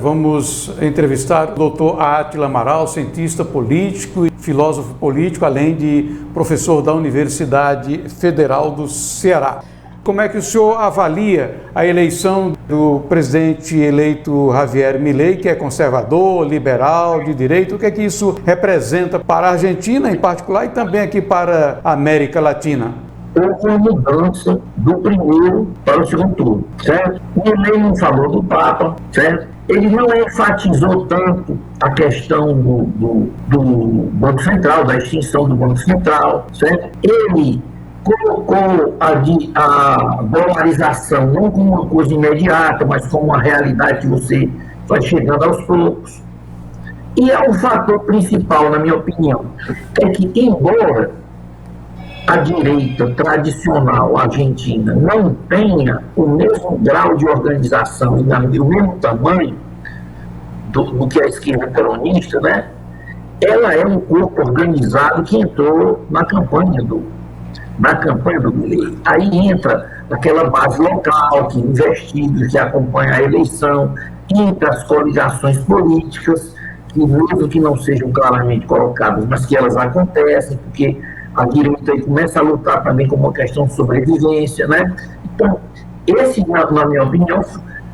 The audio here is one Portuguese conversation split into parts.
vamos entrevistar o doutor Átila Amaral, cientista político e filósofo político, além de professor da Universidade Federal do Ceará. Como é que o senhor avalia a eleição do presidente eleito Javier Milei, que é conservador, liberal, de direita? O que é que isso representa para a Argentina em particular e também aqui para a América Latina? Houve uma mudança do primeiro para o segundo turno, certo? Milei não falou do Papa, certo? Ele não enfatizou tanto a questão do Banco Central, da extinção do Banco Central, certo? Ele colocou a dolarização não como uma coisa imediata, mas como uma realidade que você vai chegando aos poucos. E é o fator principal, na minha opinião, é que, embora a direita tradicional argentina não tenha o mesmo grau de organização e o mesmo tamanho do que a esquerda peronista, né? Ela é um corpo organizado que entrou na campanha do Milei. Aí entra aquela base local, que investiga, que acompanha a eleição, entra as coligações políticas, que mesmo que não sejam claramente colocadas, mas que elas acontecem, porque a direita começa a lutar também com uma questão de sobrevivência, né? Então, esse, na minha opinião,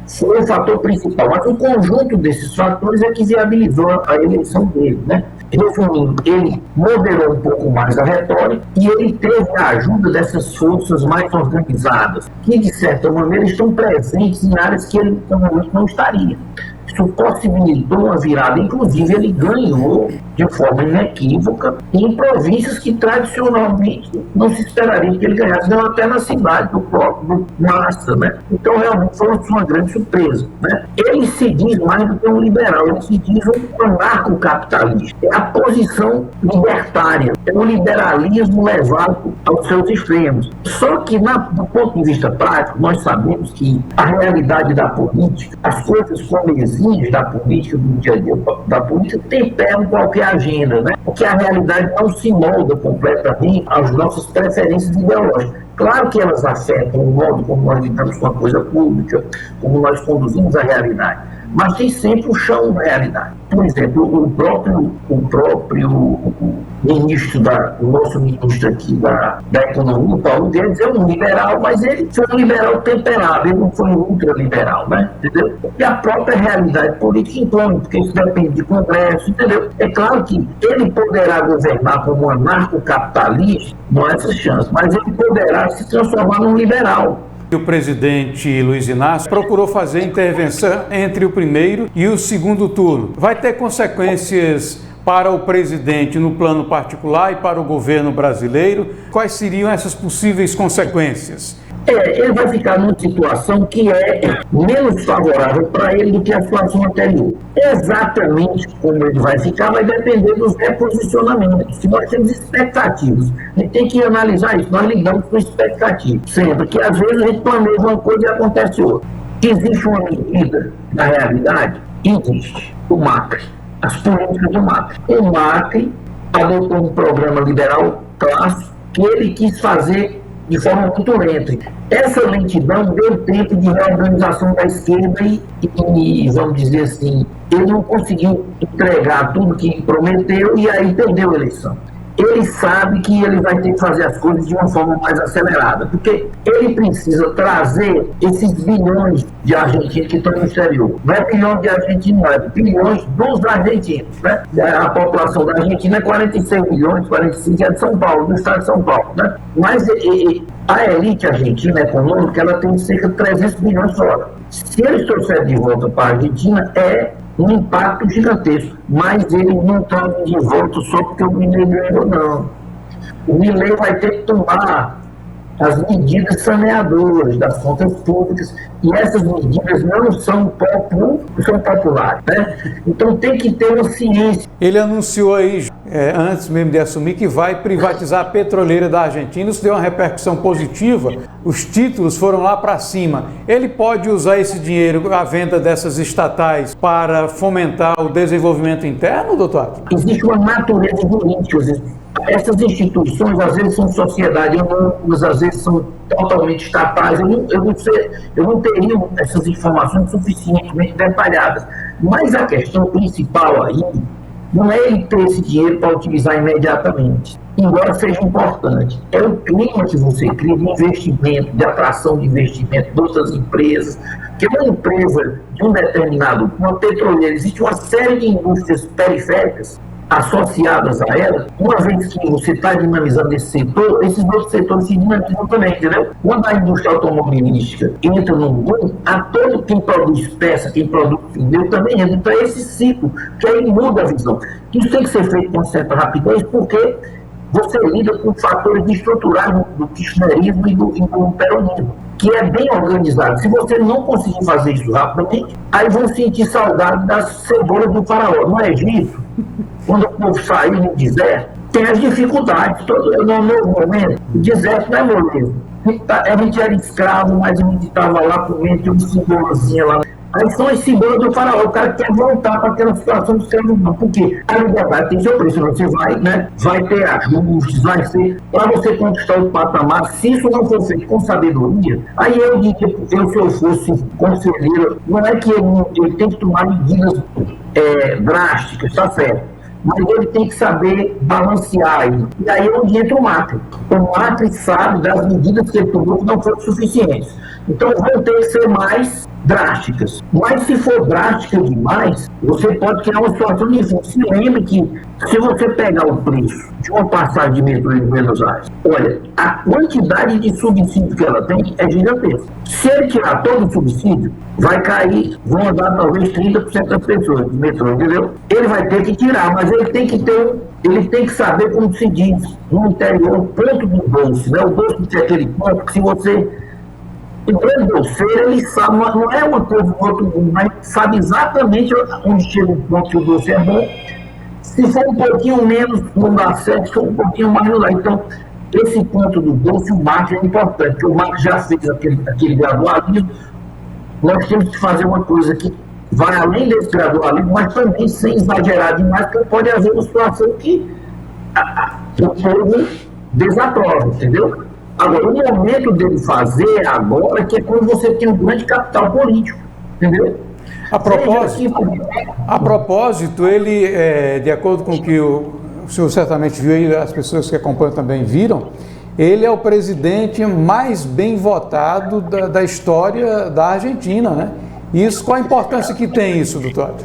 foi o fator principal. Mas o conjunto desses fatores é que viabilizou a eleição dele, né? Resumindo, ele moderou um pouco mais a retórica e ele teve a ajuda dessas forças mais organizadas, que, de certa maneira, estão presentes em áreas que ele normalmente não estaria. Isso possibilitou uma virada, inclusive ele ganhou de forma inequívoca em províncias que tradicionalmente não se esperaria que ele ganhasse, não até na cidade do próprio Massa, né? Então realmente foi uma grande surpresa, né? Ele se diz mais do que um liberal, ele se diz um anarcocapitalista. É a posição libertária, é o liberalismo levado aos seus extremos. Só que do ponto de vista prático, nós sabemos que a realidade da política, as coisas como existem da política, do dia a dia da política, temperam qualquer agenda, né? Porque a realidade não se molda completamente às nossas preferências ideológicas. Claro que elas afetam o modo como nós lidamos com a coisa pública, como nós conduzimos a realidade, mas tem sempre o chão da realidade. Por exemplo, o próprio ministro, o nosso ministro aqui da Economia, o Paulo Guedes, é um liberal, mas ele foi um liberal temperado, ele não foi um ultraliberal, né? Entendeu? E a própria realidade política impõe, porque isso depende de Congresso, entendeu? É claro que ele poderá governar como um anarcocapitalista, não há essa chance, mas ele poderá se transformar num liberal. O presidente Luiz Inácio procurou fazer intervenção entre o primeiro e o segundo turno. Vai ter consequências para o presidente no plano particular e para o governo brasileiro? Quais seriam essas possíveis consequências? Ele vai ficar numa situação que é menos favorável para ele do que a situação anterior. Exatamente como ele vai ficar vai depender dos reposicionamentos. Se nós temos expectativas, a gente tem que analisar isso. Nós lidamos com expectativas, sendo que às vezes a gente planeja uma coisa e acontece outra. Existe uma medida na realidade? Existe. O Macri. As políticas do Macri. O Macri adotou um programa liberal clássico que ele quis fazer de forma muito lenta. Essa lentidão deu tempo de reorganização da esquerda e, vamos dizer assim, ele não conseguiu entregar tudo que prometeu e aí perdeu a eleição. Ele sabe que ele vai ter que fazer as coisas de uma forma mais acelerada, porque ele precisa trazer esses bilhões de argentinos que estão no exterior. Não é bilhões de argentinos, não, é bilhões dos argentinos, né? A população da Argentina é 46 milhões, 45 é de São Paulo, do estado de São Paulo, né? Mas a elite argentina econômica, ela tem cerca de 300 milhões fora. Se eles trouxerem de volta para a Argentina, é um impacto gigantesco, mas ele não traz de volta só porque o Milei ganhou, não. O Milei vai ter que tomar as medidas saneadoras das contas públicas, e essas medidas não são populares, né? Então tem que ter uma ciência. Ele anunciou aí, antes mesmo de assumir, que vai privatizar a petroleira da Argentina. Isso deu uma repercussão positiva, os títulos foram lá para cima. Ele pode usar esse dinheiro, a venda dessas estatais, para fomentar o desenvolvimento interno, doutor Átila? Existe uma natureza jurídica. Essas instituições, às vezes, são sociedades anônimas, às vezes são totalmente estatais. Eu não teria essas informações suficientemente detalhadas. Mas a questão principal aí não é ele ter esse dinheiro para utilizar imediatamente, embora seja importante. É o clima que você cria de investimento, de atração de investimento de outras empresas, que uma empresa de um determinado, uma petroleira, existe uma série de indústrias periféricas associadas a ela. Uma vez que você está dinamizando esse setor, esses outros setores se dinamizam também, entendeu? Quando a indústria automobilística entra num boom, a todo quem produz peça, quem produz pneu também entra. Então é esse ciclo que aí muda a visão. Isso tem que ser feito com certa rapidez, porque você lida com fatores estruturais do kirchnerismo e do peronismo, que é bem organizado. Se você não conseguir fazer isso rapidamente, aí vão sentir saudade das cebolas do faraó. No Egito, quando o povo saiu no deserto, tem as dificuldades. No meu momento, o deserto não é moleza. A gente era escravo, mas a gente estava lá comendo, tinha uma cebolazinha lá. Aí são as símbolos do faraó. O cara quer voltar para aquela situação de escravidão. Por quê? A liberdade tem seu preço. Você vai ter ajustes, vai ser. Para você conquistar o patamar, se isso não for feito com sabedoria, aí eu diria, se eu fosse conselheiro, não é que ele tem que tomar medidas drásticas, tá certo? Mas ele tem que saber balancear isso. E aí é onde entra o Macri. O Macri sabe das medidas que ele tomou que não foram suficientes. Então vão ter que ser mais drásticas. Mas se for drástica demais, você pode criar uma situação difícil. Se lembre que se você pegar o preço de uma passagem de metrô em Buenos Aires, olha, a quantidade de subsídio que ela tem é gigantesca. Se ele tirar todo o subsídio, vai cair, vão andar talvez 30% das pessoas de metrô, entendeu? Ele vai ter que tirar, mas ele tem que saber, como se diz no interior, o ponto do doce, né? O doce tem aquele ponto que se você... O grande doceiro, ele sabe, não é uma coisa do outro mundo, mas sabe exatamente onde chega o ponto que o doce é bom. Se for um pouquinho menos, não dá certo, se for um pouquinho mais, não dá. Então, esse ponto do doce, o marketing é importante, porque o marketing já fez aquele gradualismo. Nós temos que fazer uma coisa que vai além desse gradualismo, mas também sem exagerar demais, porque pode haver uma situação que o povo desaprova, entendeu? Agora, o momento dele fazer agora, que é quando você tem um grande capital político, entendeu? A propósito, ele, de acordo com o que o senhor certamente viu e as pessoas que acompanham também viram, ele é o presidente mais bem votado da história da Argentina, né? Isso, qual a importância que tem isso, doutor?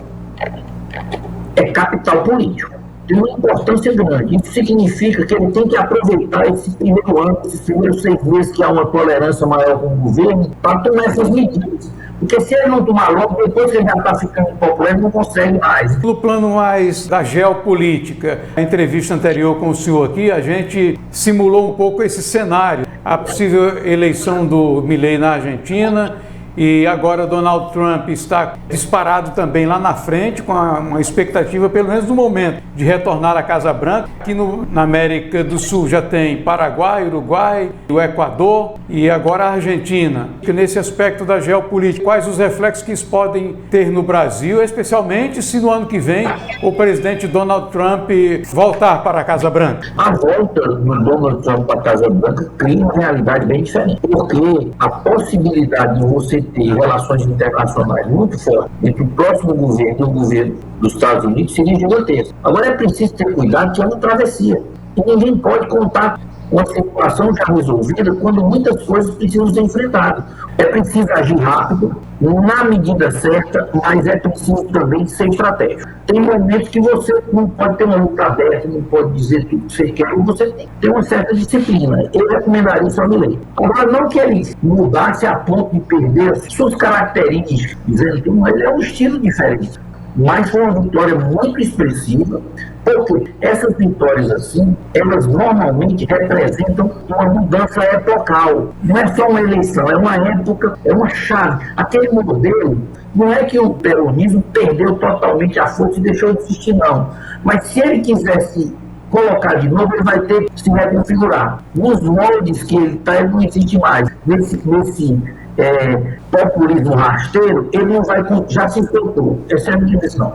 É capital político. Tem uma importância grande. Isso significa que ele tem que aproveitar esse primeiro ano, esses primeiros 6 meses que há uma tolerância maior com o governo, para tomar essas medidas. Porque se ele não tomar logo, depois que ele já está ficando popular, ele não consegue mais. No plano mais da geopolítica, na entrevista anterior com o senhor aqui, a gente simulou um pouco esse cenário. A possível eleição do Milei na Argentina, e agora Donald Trump está disparado também lá na frente, com uma expectativa, pelo menos no momento, de retornar à Casa Branca. Aqui na América do Sul já tem Paraguai, Uruguai, o Equador e agora a Argentina. Nesse aspecto da geopolítica, quais os reflexos que isso podem ter no Brasil, especialmente se no ano que vem o presidente Donald Trump voltar para a Casa Branca? A volta do Donald Trump para a Casa Branca cria uma realidade bem diferente, porque a possibilidade de você ter relações internacionais muito fortes entre o próximo governo e o governo dos Estados Unidos seria gigantesco. Agora é preciso ter cuidado que é uma travessia. E ninguém pode contar com a situação já resolvida quando muitas coisas precisam ser enfrentadas. É preciso agir rápido, na medida certa, mas é preciso também ser estratégico. Tem momentos que você não pode ter uma luta aberta, não pode dizer tudo que você quer, você tem que ter uma certa disciplina. Eu recomendaria isso ao Milei. Agora, não que ele mudasse a ponto de perder suas características, dizendo que ele é um estilo diferente. Mas foi uma vitória muito expressiva, porque essas vitórias assim, elas normalmente representam uma mudança epocal. Não é só uma eleição, é uma época, é uma chave. Aquele modelo, não é que o peronismo perdeu totalmente a força e deixou de existir, não. Mas se ele quisesse colocar de novo, ele vai ter que se reconfigurar. Nos moldes que ele está, ele não existe mais. Nesse populismo rasteiro, ele não vai, já se soltou. Essa é a minha visão.